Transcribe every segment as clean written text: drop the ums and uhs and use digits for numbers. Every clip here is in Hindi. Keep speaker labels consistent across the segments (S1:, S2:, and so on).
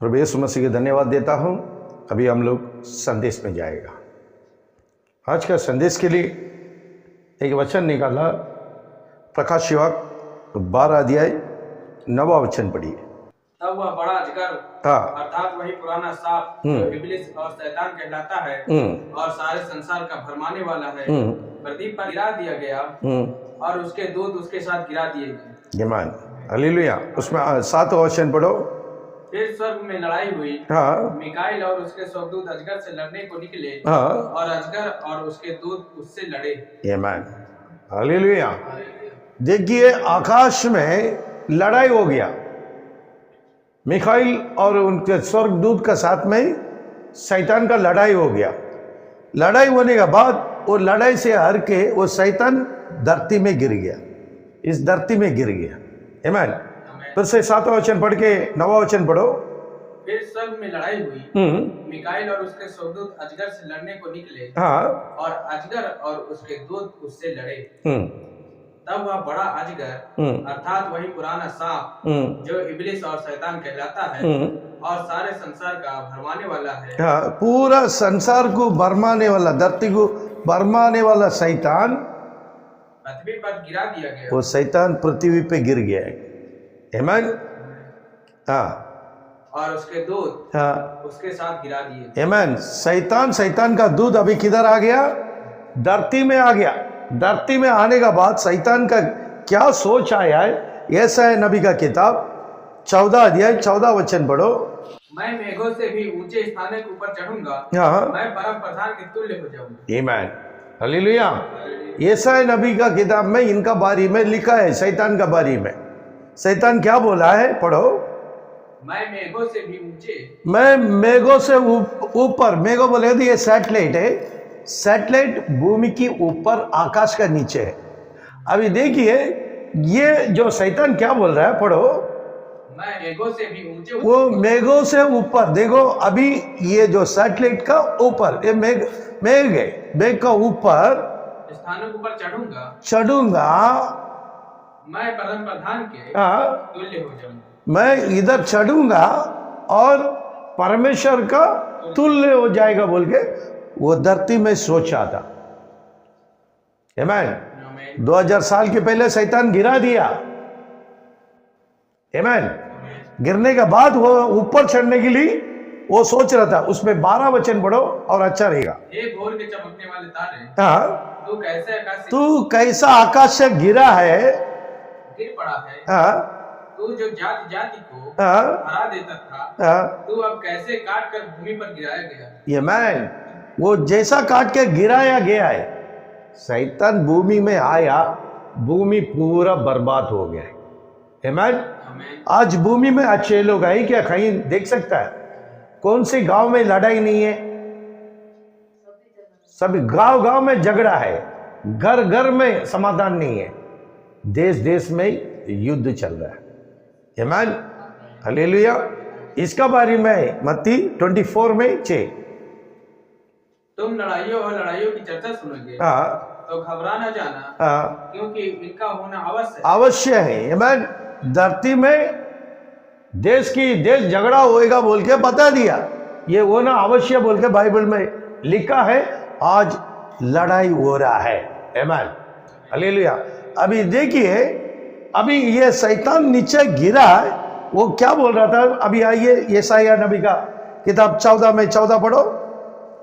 S1: प्रभु यीशु मसीह के धन्यवाद देता हूँ। अभी हम लोग संदेश में जाएगा। आज का संदेश के लिए एक वचन निकाला, प्रकाश युवक 12 अध्याय 9वां वचन पढ़िए।
S2: तब वह बड़ा अजगर अर्थात वही पुराना सांप जो इब्लिस और शैतान कहलाता है और सारे संसार का भरमाने वाला है, प्रदीप पर गिरा दिया गया और उसके दूत उसके साथ गिरा दिए गए।
S1: आमीन, हालेलुया। उसमें 7वां वचन पढ़ो।
S2: फिर स्वर्ग में लड़ाई हुई। मिकाइल और उसके स्वर्गदूत अजगर से लड़ने को निकले और अजगर और उसके दूत उससे लड़े।
S1: आमीन, हालेलुया। देखिए, आकाश में लड़ाई हो गया। मिकाइल और उनके स्वर्गदूत का साथ में शैतान का लड़ाई हो गया। लड़ाई होने के बाद वो लड़ाई से हार के वो शैतान धरती में गिर गया, इस धरती में गिर गया। आमीन। फिर से 7वां वचन पढ़ के 9वां वचन पढ़ो।
S2: फिर स्वर्ग में लड़ाई हुई। मिकाइल और उसके स्वर्गदूत अजगर से लड़ने को निकले और अजगर और उसके दूत उससे लड़े। तब वह बड़ा अजगर अर्थात वही पुराना सांप जो इब्लिस और शैतान कहलाता है और सारे संसार का भरमाने वाला है,
S1: पूरा संसार को भरमाने वाला, धरती को भरमाने वाला शैतान
S2: पृथ्वी पर गिरा दिया गया।
S1: वो शैतान पृथ्वी पे गिर गया है। आमीन।
S2: और उसके दूत उसके साथ गिरा दिए।
S1: आमीन। शैतान का दूत अभी किधर आ गया? धरती में आ गया। धरती में आने का बाद शैतान का क्या सोच आया है? ऐसा है, नबी का किताब 14 अध्याय 14 वचन पढ़ो।
S2: मैं मेघों से भी ऊंचे स्थानों के ऊपर चढ़ूंगा, मैं परम प्रधान के तुल्य हो जाऊंगा।
S1: आमीन, हालेलुया। ऐसा है, नबी का किताब में इनका बारे में लिखा है, शैतान का बारे में। शैतान क्या बोला है? पढ़ो।
S2: मैं मेघों से भी ऊंचे, मैं
S1: मेघों से ऊपर। मेघों बोले तो ये सैटेलाइट है। सैटेलाइट भूमि की ऊपर, आकाश का नीचे है। अभी देखिए, ये जो शैतान क्या बोल रहा है, पढ़ो।
S2: मैं मेघों से भी ऊंचे,
S1: वो मेघों से ऊपर। देखो, अभी ये जो सैटेलाइट का ऊपर, ये मेघ है, मेघ का ऊपर
S2: स्थानों के ऊपर
S1: चढ़ूंगा,
S2: मैं परम प्रधान के तुल्य हो जाऊंगा।
S1: मैं इधर चढ़ूंगा और परमेश्वर का तुल्य हो जाएगा बोल के वो धरती में सोचा था। आमीन। 2000 साल के पहले शैतान गिरा दिया। आमीन। गिरने के बाद वो ऊपर चढ़ने के लिए वो सोच रहा था। उसमें 12 वचन पढ़ो और अच्छा रहेगा।
S2: हे भोर के चमकने वाले तारे,
S1: तू कैसा आकाश से गिर
S2: पड़ा है। तू जो जाति जाति को हरा देता था, तू अब कैसे काट कर भूमि पर गिराया गया।
S1: ये मैं वो जैसा काट के गिराया गया है। शैतान भूमि में आया, भूमि पूरा बर्बाद हो गया है। आमीन। आज भूमि में अच्छे लोग आए क्या? कहीं देख सकता है? कौन सी गांव में लड़ाई नहीं है? सभी गांव में झगड़ा है, घर घर में समाधान नहीं है, देश देश में युद्ध चल रहा है। आमीन, हालेलुया। इसका बारे में मत्ती 24 में 6।
S2: तुम लड़ाइयों और लड़ाइयों की चर्चा सुनोगे तो घबरा न जाना, क्योंकि इनका होना
S1: अवश्य है। आमीन। धरती में देश झगड़ा होएगा बोल के बता दिया। ये होना अवश्य बोल के बाइबल में लिखा है। आज लड़ाई हो रहा है। आमीन, हालेलुया। अभी देखिए, अभी ये शैतान नीचे गिरा है। वो क्या बोल रहा था? अभी आइए, यशायाह नबी का किताब 14 में 14 पढ़ो।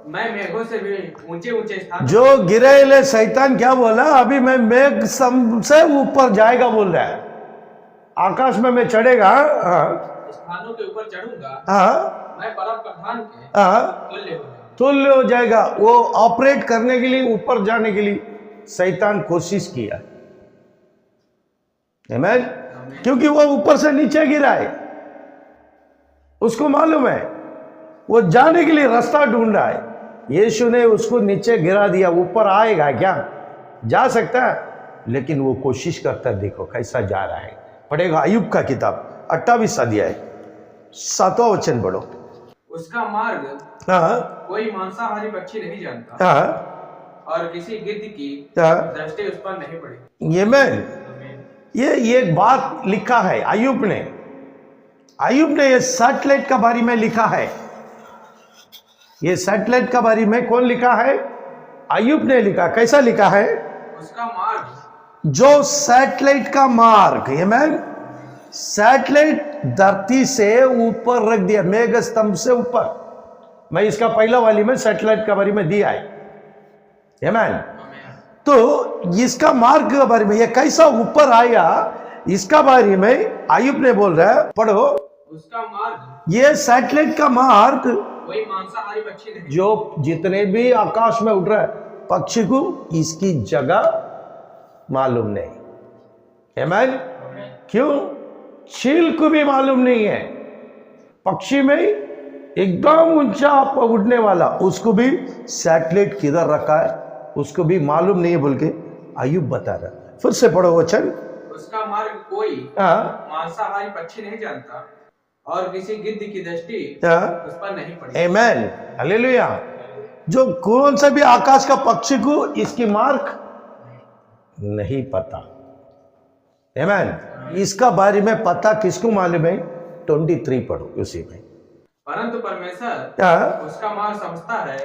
S2: मैं मेघों से भी ऊंचे ऊंचे स्थान,
S1: जो गिरे शैतान क्या बोला? अभी मैं मेघ से ऊपर जाएगा बोल रहा है। आकाश में मैं चढ़ेगा,
S2: स्थानों के ऊपर चढ़ूंगा, मैं परम प्रधान के
S1: तुल्य हो जाएगा। वो ऑपरेट करने के लिए, ऊपर जाने के लिए शैतान कोशिश किया। आमीन। क्योंकि वो ऊपर से नीचे गिरा है, उसको मालूम है, वो जाने के लिए रास्ता ढूंढ रहा है। यीशु ने उसको नीचे गिरा दिया। ऊपर आएगा क्या? जा सकता है, लेकिन वो कोशिश करता है। देखो कैसा जा रहा है। पढ़ेगा अय्यूब का किताब 28 अध्याय 7वां वचन पढ़ो।
S2: उसका मार्ग कोई मांसाहारी पक्षी नहीं जानता और किसी गिद्ध की दृष्टि उस पर नहीं पड़ी।
S1: ये एक बात लिखा है अय्यूब ने। अय्यूब ने ये सैटेलाइट का बारे में लिखा है। ये सैटेलाइट का बारे में कौन लिखा है? अय्यूब ने लिखा। कैसा लिखा है?
S2: उसका मार्ग,
S1: जो सैटेलाइट का मार्ग, ये मैं सैटेलाइट धरती से ऊपर रख दिया, मेघ स्तंभ से ऊपर। मैं इसका पहला वाली में सैटेलाइट का बारे में दिया है। आमीन। तो इसका मार्ग के बारे में, ये कैसा ऊपर आया, इसका बारे में अय्यूब ने बोल रहा है, पढ़ो।
S2: उसका मार्ग,
S1: ये सैटेलाइट का मार्ग,
S2: कोई मांसाहारी पक्षी नहीं,
S1: जो जितने भी आकाश में उड़ रहा है पक्षी को इसकी जगह मालूम नहीं। आमीन। क्यों? चील को भी मालूम नहीं है। पक्षी में एकदम ऊंचा उड़ने वाला, उसको भी सैटेलाइट किधर रखा है उसको भी मालूम नहीं है बोल के अय्यूब बता रहा। फिर से पढ़ो वचन।
S2: उसका मार्ग कोई मांसाहारी पक्षी नहीं जानता और किसी गिद्ध की दृष्टि उस पर नहीं पड़ी।
S1: आमीन, हालेलुया। जो कौन सा भी आकाश का पक्षी को इसकी मार्ग नहीं पता। आमीन। इसका बारे में पता किसको मालूम है? 23 पढ़ो उसी में।
S2: परंतु परमेश्वर उसका मार्ग समझता है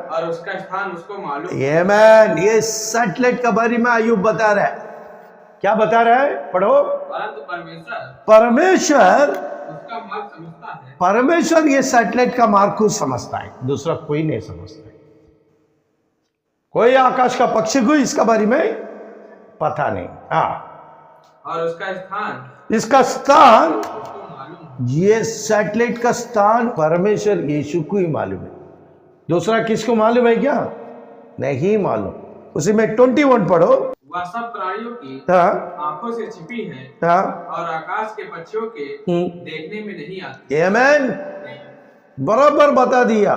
S2: और उसका स्थान उसको मालूम।
S1: आमीन। ये सैटेलाइट का बारे में अय्यूब बता रहा है। क्या बता रहा है? पढ़ो।
S2: परंतु
S1: परमेश्वर
S2: उसका मार्ग समझता है।
S1: परमेश्वर ये सैटेलाइट का मार्ग को समझता है, दूसरा कोई नहीं समझता है। कोई आकाश का पक्षी को इसका बारे में पता नहीं।
S2: और उसका स्थान,
S1: इसका स्थान,
S2: उसको मालूम।
S1: ये सैटेलाइट का स्थान परमेश्वर यीशु को ही मालूम है। दूसरा किसको मालूम है क्या? नहीं मालूम। उसी में 21 पढ़ो।
S2: वह सब प्राणियों की आंखों से छिपी है और आकाश के पक्षियों के देखने में नहीं आती।
S1: आमीन। बराबर बता दिया।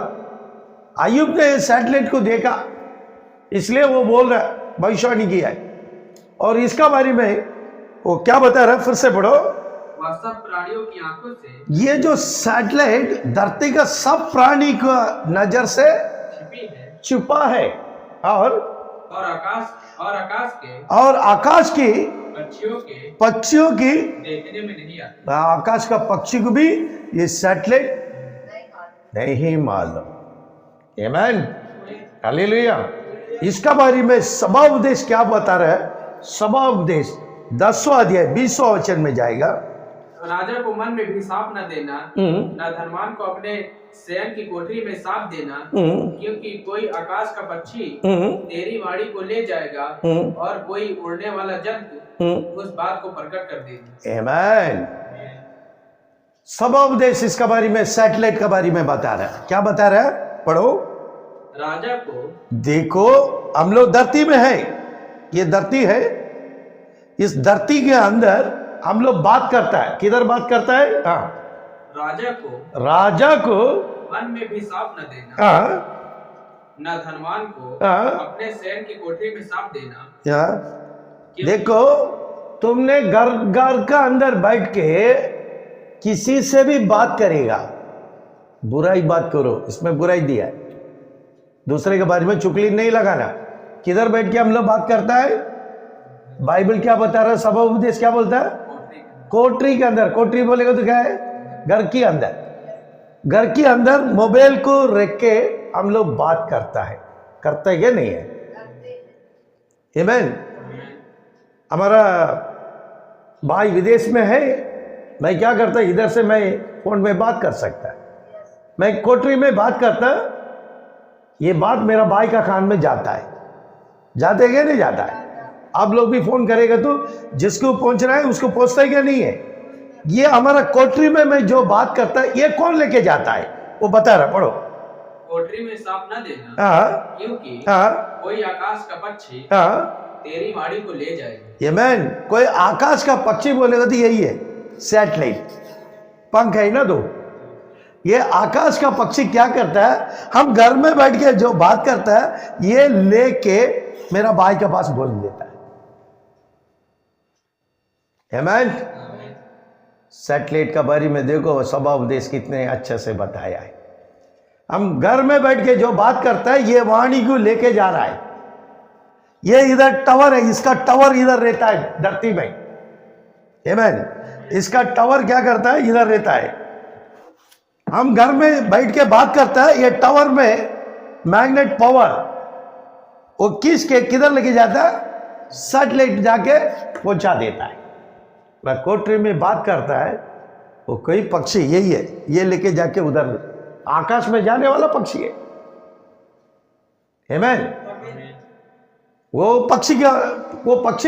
S1: अय्यूब ने सैटेलाइट को देखा, इसलिए वो बोल रहा है, भविष्यवाणी किया है। और इसका बारे में वो क्या बता रहा है? फिर से पढ़ो।
S2: वह सब प्राणियों की आंखों से,
S1: ये जो सैटेलाइट धरती का सब प्राणी का नजर से
S2: छिपी है,
S1: छुपा है और आकाश की पक्षियों की
S2: देखने में नहीं आती।
S1: आकाश का पक्षी को भी ये सैटेलाइट नहीं मालूम। आमीन, हालेलुया। इसका बारे में सभाउपदेश क्या बता रहा है? सभाउपदेश 10वां अध्याय 20वां वचन में जाएगा।
S2: राजा को मन में भी साफ न देना, न धनवान को अपने शयन की कोठरी में साफ देना, क्योंकि कोई आकाश का पक्षी तेरी वाणी को ले जाएगा और कोई उड़ने वाला जंतु उस बात को प्रकट कर देगा।
S1: आमीन। सभाउपदेश इसका बारे में सैटेलाइट का बारे में बता रहा है। क्या बता रहा है? पढ़ो।
S2: राजा को,
S1: देखो हम लोग धरती में है, ये धरती है, इस धरती के अंदर हम लोग बात करता है। किधर बात करता है? राजा को
S2: मन में भी साफ न देना, न धनवान को अपने शयन की कोठरी में साफ देना।
S1: देखो, तुमने घर का अंदर बैठ के किसी से भी बात करेगा, बुराई बात करो, इसमें बुराई दिया है। दूसरे के बारे में चुगली नहीं लगाना। किधर बैठ के हम लोग बात करता है? बाइबल क्या बता रहा है? सभा उपदेश क्या बोलता है? कोठरी के अंदर। कोठरी बोलेगा तो क्या है? घर के अंदर। घर के अंदर मोबाइल को रख के हम लोग बात करता है। करता है क्या? नहीं है। आमीन। हमारा भाई विदेश में है, मैं क्या करता, इधर से मैं फोन में बात कर सकता है। मैं कोठरी में बात करता, ये बात मेरा भाई का कान में जाता है। जाते क्या? नहीं जाता है। आप लोग भी फोन करेगा तो जिसको पहुंचना है उसको पहुंचता है क्या? नहीं है। ये हमारा कोठरी में मैं जो बात करता है, ये कौन लेके जाता है? वो बता रहा। पढ़ो।
S2: कोठरी में साफ न देना, क्योंकि कोई आकाश का पक्षी तेरी वाणी को ले जाएगा। आमीन।
S1: कोई आकाश का पक्षी बोलेगा तो यही है सैटेलाइट, पंख है ना दो। ये आकाश का पक्षी क्या करता है? हम घर में बैठ के जो बात करता है, ये लेके मेरा भाई के पास बोल देता है। आमीन। सैटेलाइट का बारे में देखो सभा उपदेश कितने अच्छे से बताया है। हम घर में बैठ के जो बात करता है, ये वाणी को लेके जा रहा है। ये इधर टावर है, इसका टावर इधर रहता है धरती में। आमीन। इसका टावर क्या करता है, इधर रहता है। हम घर में बैठ के बात करता है, ये टावर में मैग्नेट पावर वो किधर लेके जाता है, सैटेलाइट जाके पहुंचा देता है। वह कोठरी में बात करता है, वो कोई पक्षी यही है, ये लेके जाके उधर आकाश में जाने वाला पक्षी है। आमीन। वो पक्षी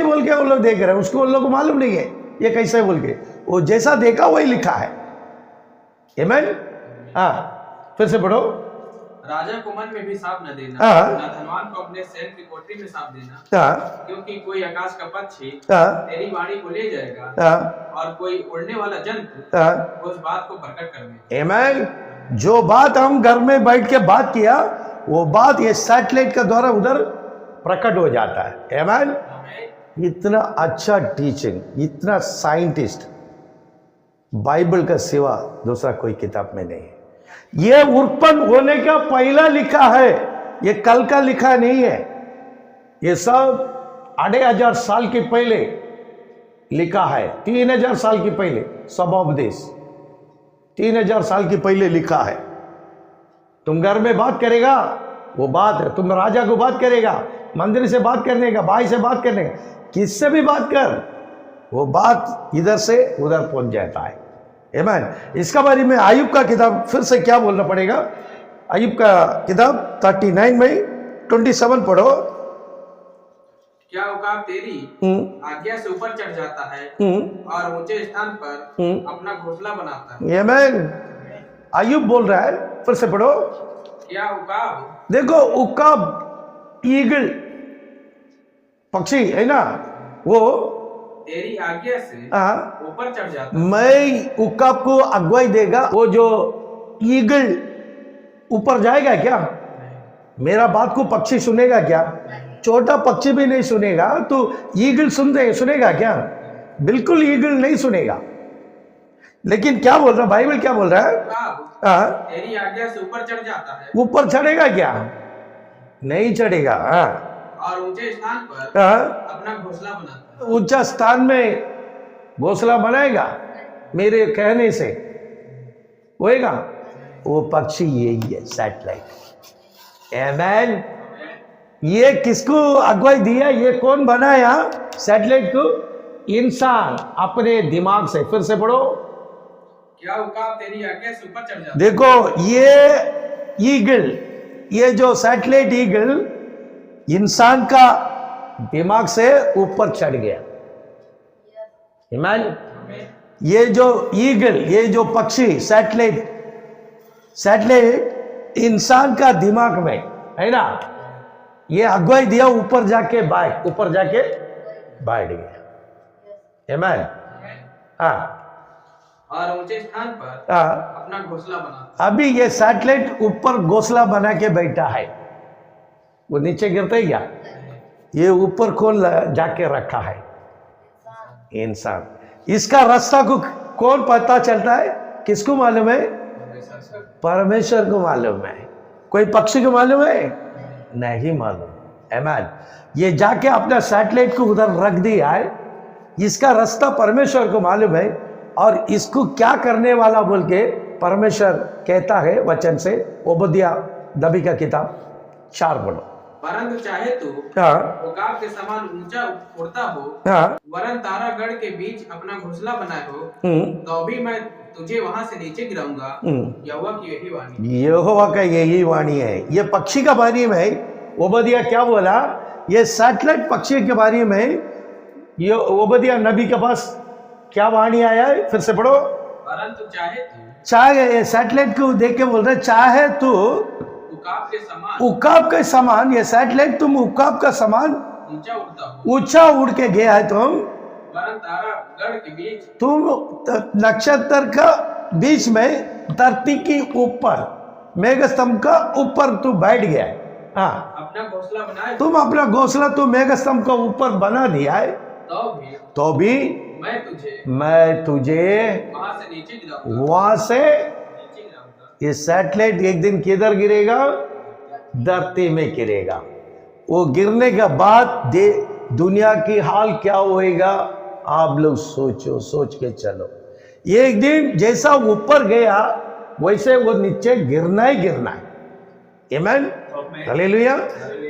S1: बोल के वो लोग देख रहे हैं, उसको उन लोग को मालूम नहीं है ये कैसे बोल के, वो जैसा देखा वही लिखा है। आमीन। हाँ, फिर से पढ़ो।
S2: राजा को मन में भी सांप न देना, ना धनवान को अपने सैन की कोठरी में सांप देना, क्योंकि कोई आकाश का पक्षी तेरी वाणी को ले जाएगा और कोई उड़ने वाला जंतु उस बात को प्रकट कर देगा।
S1: आमीन। जो बात हम घर में बैठ के बात किया, वो बात ये सैटेलाइट के द्वारा उधर प्रकट हो जाता है। आमीन। इतना अच्छा टीचिंग, इतना साइंटिस्ट बाइबल का सिवा दूसरा कोई किताब में नहीं है। ये उत्पन्न होने का पहला लिखा है, ये कल का लिखा नहीं है। ये सब 2500 साल के पहले लिखा है, 3000 साल के पहले सबोपदेश 3000 साल के पहले लिखा है। तुम घर में बात करेगा वो बात है, तुम राजा को बात करेगा, मंदिर से बात करने का, भाई से बात करने का, किससे भी बात कर, वो बात इधर से उधर पहुंच जाता है। आमीन। इसका बारे में आयुब का किताब फिर से क्या बोलना पड़ेगा, आयुब का किताब 39 में 27 पढ़ो।
S2: क्या उकाब तेरी आज्ञा से ऊपर चढ़ जाता है और ऊंचे स्थान पर अपना घोंसला बनाता है।
S1: आमीन। आयुब बोल रहा है, फिर से पढ़ो।
S2: क्या उकाब,
S1: देखो उकाब ईगल पक्षी है ना, वो
S2: तेरी आज्ञा से ऊपर चढ़ जाता।
S1: मैं उकाब को अगुवाई देगा, वो जो ईगल ऊपर जाएगा क्या? मेरा बात को पक्षी सुनेगा क्या? छोटा पक्षी भी नहीं सुनेगा, तो ईगल सुनेगा क्या? बिल्कुल ईगल नहीं सुनेगा। लेकिन क्या बोल रहा बाइबल, क्या बोल रहा है?
S2: तेरी आज्ञा से ऊपर चढ़ जाता है।
S1: ऊपर चढ़ेगा क्या? नहीं चढ़ेगा।
S2: और ऊंचे स्थान पर अपना घोंसला बनाता है।
S1: ऊंचा स्थान में घोंसला बनाएगा मेरे कहने से होएगा। वो पक्षी यही है, सैटेलाइट। आमीन। ये किसको अगुवाई दिया, ये कौन बनाया सैटेलाइट को? इंसान अपने दिमाग से। फिर से पढ़ो।
S2: क्या उकाब तेरी आज्ञा से ऊपर चढ़ जाता।
S1: देखो ये ईगल, ये जो सैटेलाइट ईगल इंसान का दिमाग से ऊपर चढ़ गया। आमीन। ये जो ईगल, ये जो पक्षी सैटेलाइट इंसान का दिमाग में है ना, ये अगुवाई दिया, ऊपर जाके बैठ गया। आमीन। हाँ।
S2: और ऊंचे स्थान पर अपना घोंसला बना।
S1: अभी ये सैटेलाइट ऊपर घोंसला बना के बैठा है, वो नीचे गिरता ही क्या? ये ऊपर कौन जाके रखा है? इंसान। इसका रास्ता को कौन पता चलता है? किसको मालूम है? परमेश्वर को मालूम है। कोई पक्षी को मालूम है? नहीं मालूम। आमीन। ये जाके अपना सैटेलाइट को उधर रख दिया है, इसका रास्ता परमेश्वर को मालूम है, और इसको क्या करने वाला बोल के परमेश्वर कहता है वचन से। ओबद्याह नबी का किताब 4 पढ़ो।
S2: परंतु चाहे तू उकाब के समान ऊंचा उड़ता हो, वरन तारागढ़ के बीच अपना घोंसला बनाए हो, तो भी मैं तुझे वहां से नीचे गिराऊंगा। यहोवा की यही वाणी।
S1: यहोवा का यही वाणी है। ये पक्षी का बारे में ओबद्याह क्या बोला? ये सैटेलाइट पक्षी के बारे में ये ओबद्याह नबी के पास क्या वाणी आया है? फिर से पढ़ो।
S2: परंतु
S1: चाहे सैटेलाइट को देख के बोल रहे, चाहे तू उकाब के समान, ये सैटेलाइट तुम उकाब का समान ऊंचा उड़ के गया है, तुम नक्षत्र का बीच में धरती के ऊपर मेघ स्तंभ का ऊपर तू बैठ गया है। हाँ,
S2: अपना घोंसला बनाया।
S1: तुम अपना घोंसला तो मेघ स्तंभ का ऊपर बना दिया है, तो भी मैं तुझे वहां से ये सैटेलाइट एक दिन किधर गिरेगा? धरती में गिरेगा। वो गिरने के बाद दुनिया की हाल क्या होएगा आप लोग सोचो, सोच के चलो। एक दिन जैसा ऊपर गया वैसे वो नीचे गिरना ही गिरना है। आमीन, हालेलुया।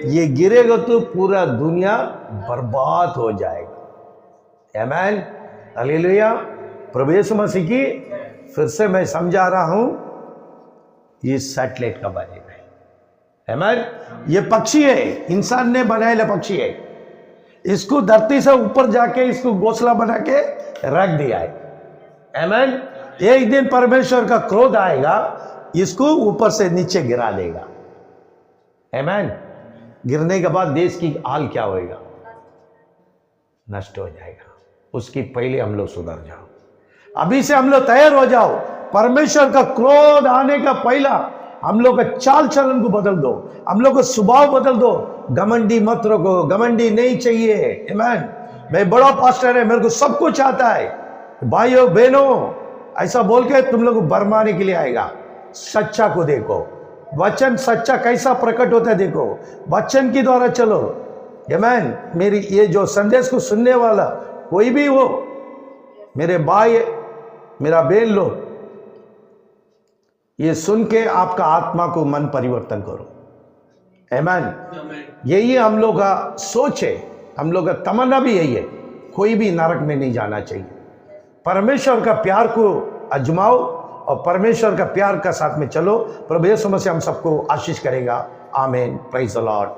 S1: ये गिरेगा तो पूरा दुनिया बर्बाद हो जाएगा। आमीन, हालेलुया। प्रभु यीशु मसीह की फिर से मैं समझा रहा हूं, ये सैटेलाइट का बनेगा। आमीन, ये पक्षी है, इंसान ने बनाया पक्षी है। इसको धरती से ऊपर जाके इसको घोंसला बना के रख दिया है। आमीन। एक दिन परमेश्वर का क्रोध आएगा, इसको ऊपर से नीचे गिरा देगा। आमीन। गिरने के बाद देश की हाल क्या होएगा? नष्ट हो जाएगा। उसकी पहले हम लोग सुधर जाओ, अभी से हम लोग तैयार हो जाओ। परमेश्वर का क्रोध आने का पहला हम लोग का चाल चलन को बदल दो, हम लोग का स्वभाव बदल दो। घमंडी मत रखो, घमंडी नहीं चाहिए। आमीन। मैं बड़ा पास्टर है, मेरे को सब कुछ आता है। भाइयों बहनों, ऐसा बोल के तुम लोग को बरमाने के लिए आएगा। सच्चा को देखो, वचन सच्चा कैसा प्रकट होता है देखो, वचन के द्वारा चलो। आमीन। मेरी ये जो संदेश को सुनने वाला कोई भी हो, मेरे भाई मेरा बहन लोग, ये सुन के आपका आत्मा को मन परिवर्तन करो। आमीन। यही हम लोग का सोच है, हम लोग का तमन्ना भी यही है। कोई भी नरक में नहीं जाना चाहिए। परमेश्वर का प्यार को अजमाओ और परमेश्वर का प्यार का साथ में चलो। प्रभु यीशु मसीह हम सबको आशीष करेगा। आमीन। Praise the Lord.